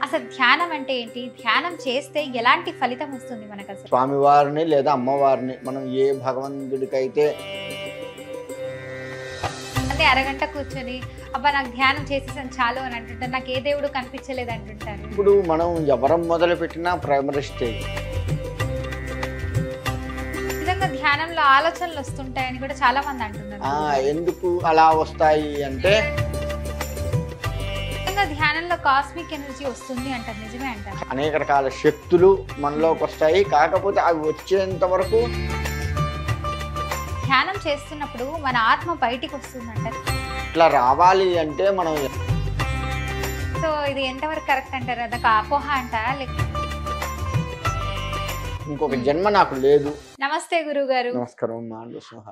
అసలు ధ్యానం అంటే ఏంటి? ధ్యానం చేస్తే ఎలాంటి ఫలితం వస్తుంది మనకసలు? స్వామివారిని లేదా అమ్మవారిని మనం ఏ భగవంతుడికైతే అంటే అరగంట కూర్చొని అబ్బా నాకు ధ్యానం చేసేసాను చాలు అని అంటుంటారు. నాకు ఏ దేవుడు కనిపించలేదు అంటుంటారు. ఇప్పుడు మనం ఎవరం మొదలు పెట్టినా ప్రైమరీ స్టేజ్. నిజంగా ధ్యానంలో ఆలోచనలు వస్తుంటాయని కూడా చాలా మంది అంటున్నారు. ఎందుకు అలా వస్తాయి అంటే నిజంగా ధ్యానంలో కాస్మిక్ ఎనర్జీ వస్తుంది అంటారు. నిజమే అంటారు. అనేక రకాల శక్తులు మనలోకి వస్తాయి. కాకపోతే అవి వచ్చేంత వరకు ధ్యానం చేస్తున్నప్పుడు మన ఆత్మ బయటికి వస్తుంది అంటారు. ఇట్లా రావాలి అంటే మనం సో ఇది ఎంతవరకు కరెక్ట్ అంటారు? అదొక అపోహ అంటారా? ఇంకొక జన్మ నాకు లేదు. నమస్తే గురువు గారు. నమస్కారం.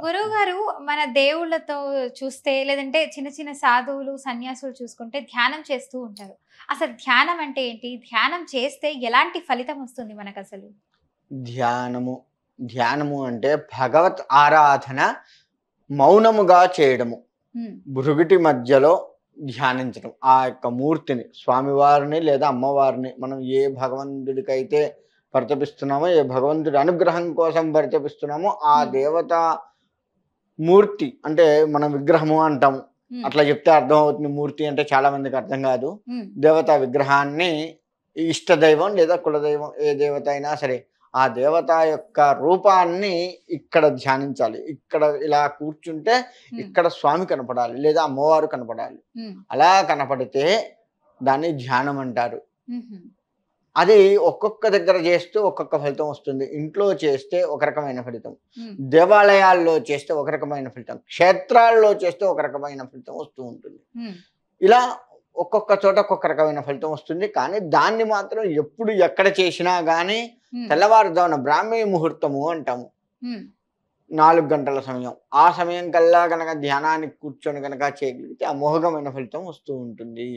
గురువు గారు, మన దేవుళ్ళతో చూస్తే లేదంటే చిన్న చిన్న సాధువులు సన్యాసులు చూసుకుంటే ధ్యానం చేస్తూ ఉంటారు. అసలు ధ్యానం అంటే ఏంటి? ధ్యానం చేస్తే ఎలాంటి ఫలితం వస్తుంది మనకు అసలు? ధ్యానము అంటే భగవత్ ఆరాధన మౌనముగా చేయడము. భృగుటి మధ్యలో ధ్యానించడం. ఆ యొక్క మూర్తిని, స్వామివారిని లేదా అమ్మవారిని మనం ఏ భగవంతుడికైతే పరితపిస్తున్నామో, ఏ భగవంతుడి అనుగ్రహం కోసం పరితపిస్తున్నామో ఆ దేవతా మూర్తి, అంటే మనం విగ్రహము అంటాము. అట్లా చెప్తే అర్థం అవుతుంది. మూర్తి అంటే చాలా మందికి అర్థం కాదు. దేవతా విగ్రహాన్ని ఇష్టదైవం లేదా కులదైవం ఏ దేవత అయినా సరే ఆ దేవత యొక్క రూపాన్ని ఇక్కడ ధ్యానించాలి. ఇక్కడ ఇలా కూర్చుంటే ఇక్కడ స్వామి కనపడాలి లేదా అమ్మవారు కనపడాలి. అలా కనపడితే దాన్ని ధ్యానం అంటారు. అది ఒక్కొక్క దగ్గర చేస్తూ ఒక్కొక్క ఫలితం వస్తుంది. ఇంట్లో చేస్తే ఒక రకమైన ఫలితం, దేవాలయాల్లో చేస్తే ఒక రకమైన ఫలితం, క్షేత్రాల్లో చేస్తే ఒక రకమైన ఫలితం వస్తూ ఉంటుంది. ఇలా ఒక్కొక్క చోట ఒక్కొక్క రకమైన ఫలితం వస్తుంది. కానీ దాన్ని మాత్రం ఎప్పుడు ఎక్కడ చేసినా కానీ తెల్లవారుజామున బ్రాహ్మీ ముహూర్తము అంటాము, 4 గంటల సమయం. ఆ సమయం కల్లా కనుక ధ్యానానికి కూర్చొని కనుక చేయగలిగితే అమోఘమైన ఫలితం వస్తూ ఉంటుంది.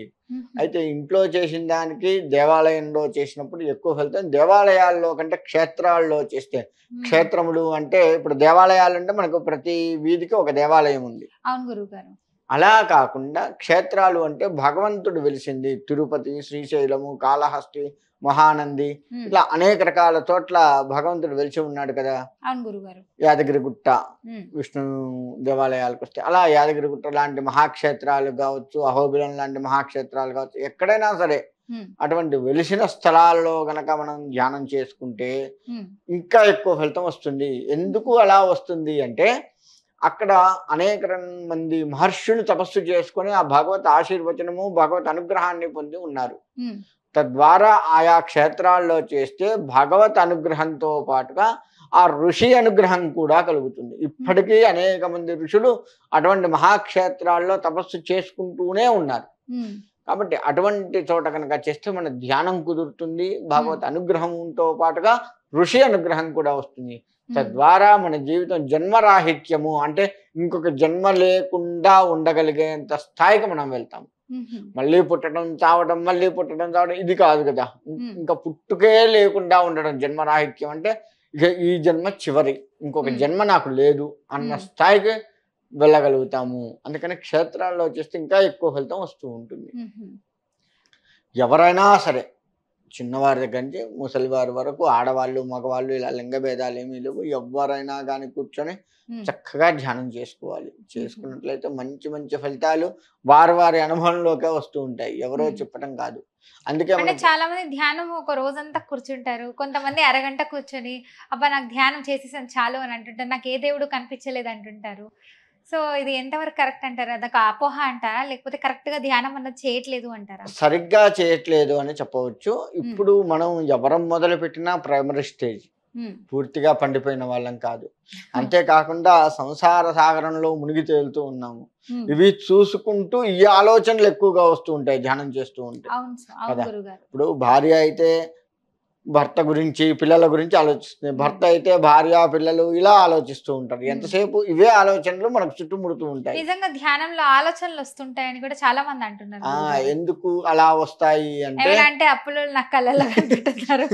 అయితే ఇంట్లో చేసిన దానికి దేవాలయంలో చేసినప్పుడు ఎక్కువ ఫలితం. దేవాలయాల్లో కంటే క్షేత్రాల్లో చేస్తే, క్షేత్రములు అంటే ఇప్పుడు దేవాలయాలు అంటే మనకు ప్రతి వీధికి ఒక దేవాలయం ఉంది. అవును గురువు గారు. అలా కాకుండా క్షేత్రాలు అంటే భగవంతుడు వెలిసింది తిరుపతి, శ్రీశైలము, కాళహస్తి, మహానంది, ఇట్లా అనేక రకాల చోట్ల భగవంతుడు వెలిసి ఉన్నాడు కదా. అవును గురుగారు. యాదగిరిగుట్ట విష్ణు దేవాలయాలకు వస్తే అలా యాదగిరిగుట్ట లాంటి మహాక్షేత్రాలు కావచ్చు, అహోబిలం లాంటి మహాక్షేత్రాలు కావచ్చు, ఎక్కడైనా సరే అటువంటి వెలిసిన స్థలాల్లో గనక మనం ధ్యానం చేసుకుంటే ఇంకా ఎక్కువ ఫలితం వస్తుంది. ఎందుకు అలా వస్తుంది అంటే అక్కడ అనేక మంది మహర్షులు తపస్సు చేసుకొని ఆ భగవత్ ఆశీర్వచనము, భగవత్ అనుగ్రహాన్ని పొంది ఉన్నారు. తద్వారా ఆయా క్షేత్రాల్లో చేస్తే భగవత్ అనుగ్రహంతో పాటుగా ఆ ఋషి అనుగ్రహం కూడా కలుగుతుంది. ఇప్పటికీ అనేక మంది ఋషులు అటువంటి మహాక్షేత్రాల్లో తపస్సు చేసుకుంటూనే ఉన్నారు. కాబట్టి అటువంటి చోట కనుక చేస్తే మన ధ్యానం కుదురుతుంది, భగవత్ అనుగ్రహంతో పాటుగా ఋషి అనుగ్రహం కూడా వస్తుంది. తద్వారా మన జీవితం జన్మరాహిత్యము అంటే ఇంకొక జన్మ లేకుండా ఉండగలిగేంత స్థాయికి మనం వెళ్తాం. మళ్ళీ పుట్టడం చావడం, మళ్ళీ పుట్టడం చావడం ఇది కాదు కదా. ఇంకా పుట్టుకే లేకుండా ఉండడం జన్మరాహిత్యం అంటే ఇక ఈ జన్మ చివరి, ఇంకొక జన్మ నాకు లేదు అన్న స్థాయికి వెళ్ళగలుగుతాము. అందుకని క్షేత్రాల్లో చేస్తే ఇంకా ఎక్కువ ఫలితం వస్తూ ఉంటుంది. ఎవరైనా సరే, చిన్నవారి దగ్గర నుంచి ముసలివారి వరకు, ఆడవాళ్ళు మగవాళ్ళు ఇలా లింగ భేదాలు ఏమీ లేవు. ఎవరైనా కానీ కూర్చొని చక్కగా ధ్యానం చేసుకోవాలి. చేసుకున్నట్లయితే మంచి మంచి ఫలితాలు వారి అనుభవంలోకే వస్తూ ఉంటాయి, ఎవరో చెప్పడం కాదు. అందుకే చాలా మంది ధ్యానం ఒక రోజంతా కూర్చుంటారు. కొంతమంది అరగంట కూర్చొని అబ్బా నాకు ధ్యానం చేసేసాను చాలు అని అంటుంటారు. నాకు ఏ దేవుడు కనిపించలేదు అంటుంటారు. సో ఇది ఎంతవరకు కరెక్ట్ అంటారు? అదొక అపోహ అంటారా? లేకపోతే కరెక్ట్ గా ధ్యానం అన్నది చేయట్లేదు అంటారా? సరిగ్గా చేయట్లేదు అని చెప్పవచ్చు. ఇప్పుడు మనం ఎవరం మొదలు పెట్టినా ప్రైమరీ స్టేజ్, పూర్తిగా పండిపోయిన వాళ్ళం కాదు. అంతేకాకుండా సంసార సాగరంలో మునిగి తేలుతూ ఉన్నాము. ఇవి చూసుకుంటూ ఈ ఆలోచనలు ఎక్కువగా వస్తూ ఉంటాయి ధ్యానం చేస్తూ ఉంటే కదా. ఇప్పుడు భార్య అయితే భర్త గురించి పిల్లల గురించి ఆలోచిస్తుంది. భర్త అయితే భార్య పిల్లలు ఇలా ఆలోచిస్తూ ఉంటారు. ఎంతసేపు ఇవే ఆలోచనలు మనకు చుట్టుముడుతూ ఉంటాయి. నిజంగా ధ్యానంలో ఆలోచనలు వస్తుంటాయని కూడా చాలా మంది అంటున్నారు గురుగారు. ఎందుకు అలా వస్తాయి అంటే ఏమైనా అంటే అప్పులు నాకు కళ్ళల్లో కనిపెట్టున్నారు.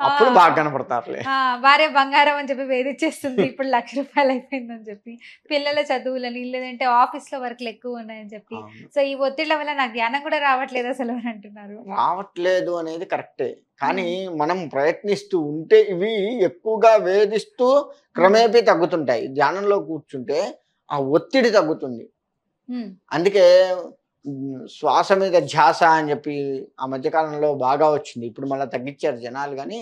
అప్పుడు బాగా కనపడతారులే. భార్య బంగారం అని చెప్పి వేధిచ్చేస్తుంది, ఇప్పుడు ₹1,00,000 అయిపోయిందని చెప్పి, పిల్లల చదువులని లేదంటే ఆఫీస్ లో వర్క్లు ఎక్కువ ఉన్నాయని చెప్పి, సో ఈ ఒత్తిళ్ల వల్ల నాకు ధ్యానం కూడా రావట్లేదు అసలు అని అంటున్నారు. రావట్లేదు అనేది కరెక్టే, కానీ మనం ప్రయత్నిస్తూ ఉంటే ఇవి ఎక్కువగా వేధిస్తూ క్రమేపీ తగ్గుతుంటాయి. ధ్యానంలో కూర్చుంటే ఆ ఒత్తిడి తగ్గుతుంది. అందుకే శ్వాస మీద ధ్యాస అని చెప్పి ఆ మధ్యకాలంలో బాగా వచ్చింది. ఇప్పుడు మళ్ళీ తగ్గించారు జనాలు, కానీ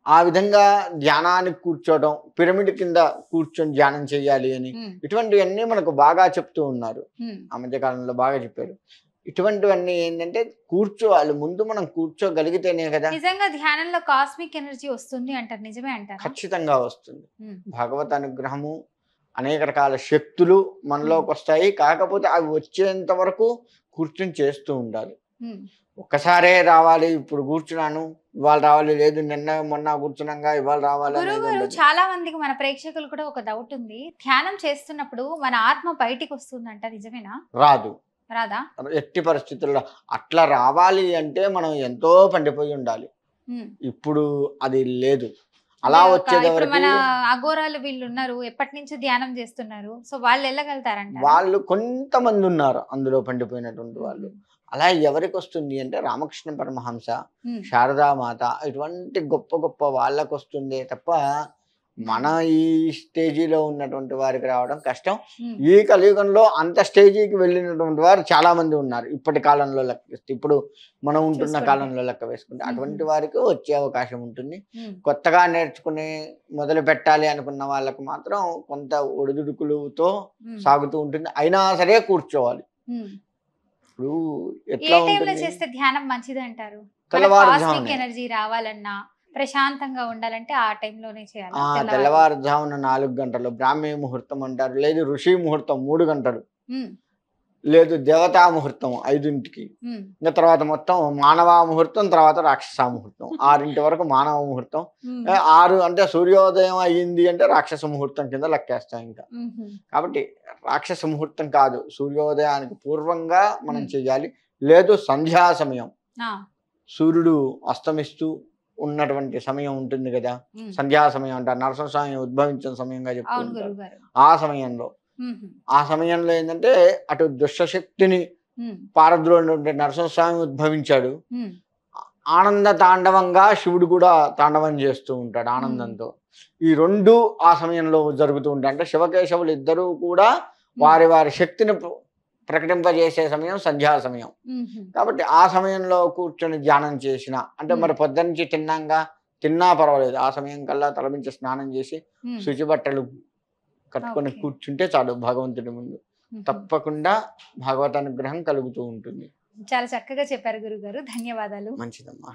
ఆ విధంగా ధ్యానానికి కూర్చోవడం, పిరమిడ్ కింద కూర్చొని ధ్యానం చేయాలి అని ఇటువంటివన్నీ మనకు బాగా చెప్తూ ఉన్నారు. ఆ మధ్యకాలంలో బాగా చెప్పారు. ఇటువంటివన్నీ ఏంటంటే కూర్చోవాలి, ముందు మనం కూర్చోగలిగితేనే కదా. నిజంగా ధ్యానంలో కాస్మిక్ ఎనర్జీ వస్తుంది అంటారు, నిజమే అంటారు? ఖచ్చితంగా వస్తుంది. భగవత్ అనుగ్రహము, అనేక రకాల శక్తులు మనలోకి వస్తాయి. కాకపోతే అవి వచ్చేంత వరకు కూర్చొని చేస్తూ ఉండాలి. ఒక్కసారే రావాలి, ఇప్పుడు కూర్చున్నాను ఇవాళ రావాలి, లేదు నిన్న మొన్న కూర్చున్నాగా ఇవాళ రావాలి. గురుగారు, చాలా మందికి మన ప్రేక్షకులు కూడా ఒక డౌట్ ఉంది, ధ్యానం చేస్తున్నప్పుడు మన ఆత్మ బయటికి వస్తుందంట, నిజమేనా? రాదు. రాదా? ఎట్టి పరిస్థితుల్లో అట్లా రావాలి అంటే మనం ఎంతో పండిపోయి ఉండాలి. ఇప్పుడు అది లేదు. అలా వచ్చేది మన అఘోరాలు వీళ్ళు ఉన్నారు, ఎప్పటి నుంచి ధ్యానం చేస్తున్నారు, సో వాళ్ళు వెళ్ళగలుగుతారంట. వాళ్ళు కొంతమంది ఉన్నారు అందులో పండిపోయినటువంటి వాళ్ళు. అలా ఎవరికి వస్తుంది అంటే రామకృష్ణ పరమహంస, శారదామాత, ఇటువంటి గొప్ప గొప్ప వాళ్ళకు వస్తుంది తప్ప మన ఈ స్టేజీలో ఉన్నటువంటి వారికి రావడం కష్టం. ఈ కలియుగంలో అంత స్టేజీకి వెళ్ళినటువంటి వారు చాలా మంది ఉన్నారు ఇప్పటి కాలంలో లెక్క, ఇప్పుడు మనం ఉంటున్న కాలంలో లెక్క వేసుకుంటే. అటువంటి వారికి వచ్చే అవకాశం ఉంటుంది. కొత్తగా నేర్చుకుని మొదలు పెట్టాలి అనుకున్న వాళ్ళకు మాత్రం కొంత ఒడిదుడుకులతో సాగుతూ ఉంటుంది. అయినా సరే కూర్చోవాలి. ఇప్పుడు ఎట్లా చేస్తే ధ్యానం మంచిది అంటారు? తెల్లవారుజామున ఎనర్జీ రావాలన్నా, ప్రశాంతంగా ఉండాలంటే ఆ టైంలోనే చేయాలి. తెల్లవారుజామున 4 గంటలు బ్రాహ్మీ ముహూర్తం అంటారు, లేదు ఋషి ముహూర్తం 3 గంటలు, లేదు దేవతా ముహూర్తం 5ంటికి, ఇంకా తర్వాత మొత్తం మానవ ముహూర్తం, తర్వాత రాక్షస ముహూర్తం 6 వరకు మానవ ముహూర్తం. 6 అంటే సూర్యోదయం అయ్యింది అంటే రాక్షస ముహూర్తం కింద లెక్కేస్తాం ఇంకా. కాబట్టి రాక్షస ముహూర్తం కాదు, సూర్యోదయానికి పూర్వంగా మనం చెయ్యాలి. లేదు సంధ్యా సమయం, సూర్యుడు అస్తమిస్తూ ఉన్నటువంటి సమయం ఉంటుంది కదా, సంధ్యా సమయం అంటారు. నరసింహస్వామి ఉద్భవించిన సమయంగా చెప్తుంటారు. ఆ సమయంలో ఏంటంటే అటు దుష్టశక్తిని పారద్రోలినటువంటి నరసింహస్వామి ఉద్భవించాడు. ఆనంద తాండవంగా శివుడు కూడా తాండవం చేస్తూ ఉంటాడు ఆనందంతో. ఈ రెండు ఆ సమయంలో జరుగుతూ ఉంటాయి. అంటే శివకేశవులు ఇద్దరూ కూడా వారి వారి శక్తిని ప్రకటింపజేసే సమయం సంధ్యా సమయం. కాబట్టి ఆ సమయంలో కూర్చొని ధ్యానం చేసిన అంటే మరి పొద్దున్నుంచి తిన్నా పర్వాలేదు, ఆ సమయం కల్లా తలమించి స్నానం చేసి శుచి బట్టలు కట్టుకొని కూర్చుంటే చాలు భగవంతుడి ముందు. తప్పకుండా భగవత్ అనుగ్రహం కలుగుతూ ఉంటుంది. చాలా చక్కగా చెప్పారు గురుగారు, ధన్యవాదాలు. మంచిదమ్మా.